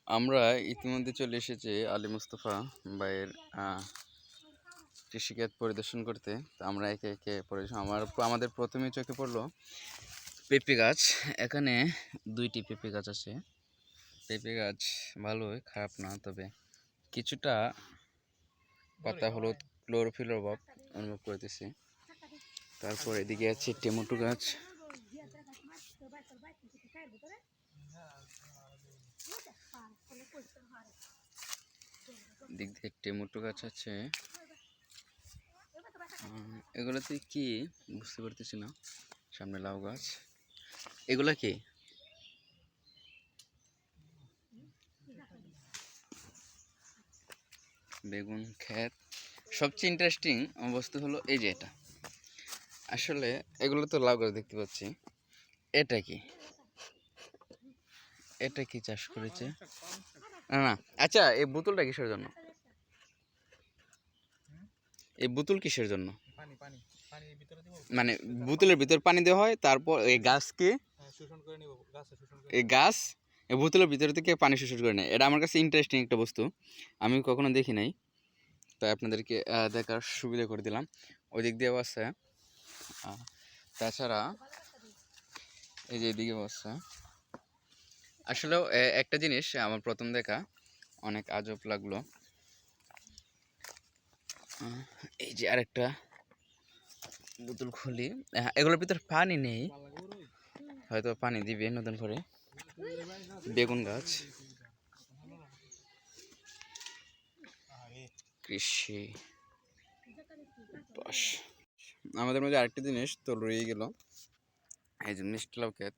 আমরা ইতিমধ্যে চলে এসেছি আলী মুস্তফা ভাইয়ের কৃষিক্ষেত পরিদর্শন করতে। তো আমরা একে একে পরিদর্শন আমাদের প্রথমে চোখে পড়লো পেঁপে গাছ। এখানে 2টি পেঁপে গাছ আছে। পেঁপে গাছ ভালোই, খারাপ না, তবে কিছুটা পাতা হলুদ ক্লোরোফিলের অভাব অনুভব করতেছি। তারপর এদিকে আছে টমেটো গাছ। দিক দিয়ে টমেটো গাছ আছে। এগুলোতে কি বুঝতে পারতেছি না। সামনে লাউ গাছ। এগুলা কি? বেগুন ক্ষেত। সবচেয়ে ইন্টারেস্টিং বস্তু হলো এই যে এটা। আসলে এগুলো তো লাউ গাছ দেখতে পাচ্ছি। এটা কি? এটা কি চাষ করেছে? না, আচ্ছা, এই বোতলটা কিসের জন্য? এই বোতল কিসের জন্য? মানে বোতলের ভিতর পানি দেওয়া হয়, তারপর এই গাছকে এই গাছ এই বোতলের ভিতর থেকে পানি শোষণ করে নেয়। এটা আমার কাছে ইন্টারেস্টিং একটা বস্তু, আমি কখনো দেখি নাই, তাই আপনাদেরকে দেখার সুবিধা করে দিলাম। ওই দিক দিয়ে আছে। তাছাড়া এই যে এদিকে আছে। আসলেও একটা জিনিস আমার প্রথম দেখা অনেক আজব লাগলো। এই যে আরেকটা বোতল খুলি, এগুলোর ভিতর পানি নেই, হয়তো পানি দিবে নতুন করে। বেগুন গাছ, কৃষি বাস। আমাদের মধ্যে আরেকটা জিনিস তো রয়ে গেল, এই যে মিষ্টি লাউ ক্ষেত।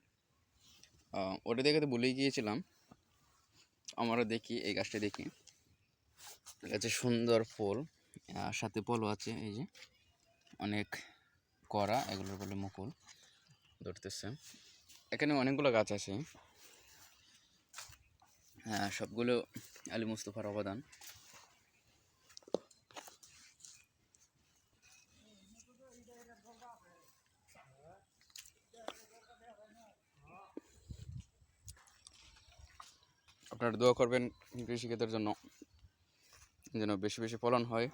ওটা দেখে তো ভুলেই গিয়েছিলাম। আমরা দেখি এই গাছটা, দেখি গাছে সুন্দর ফুল, সাথে ফলও আছে। এই যে অনেক কড়া, এগুলোর বলে মুকুল ধরতেছে। এখানে অনেকগুলো গাছ আছে। সবগুলো আলী মুস্তফার অবদান। আপনারা দোয়া করবেন কৃষিক্ষেত্রের জন্য, যেন বেশি বেশি ফলন হয়।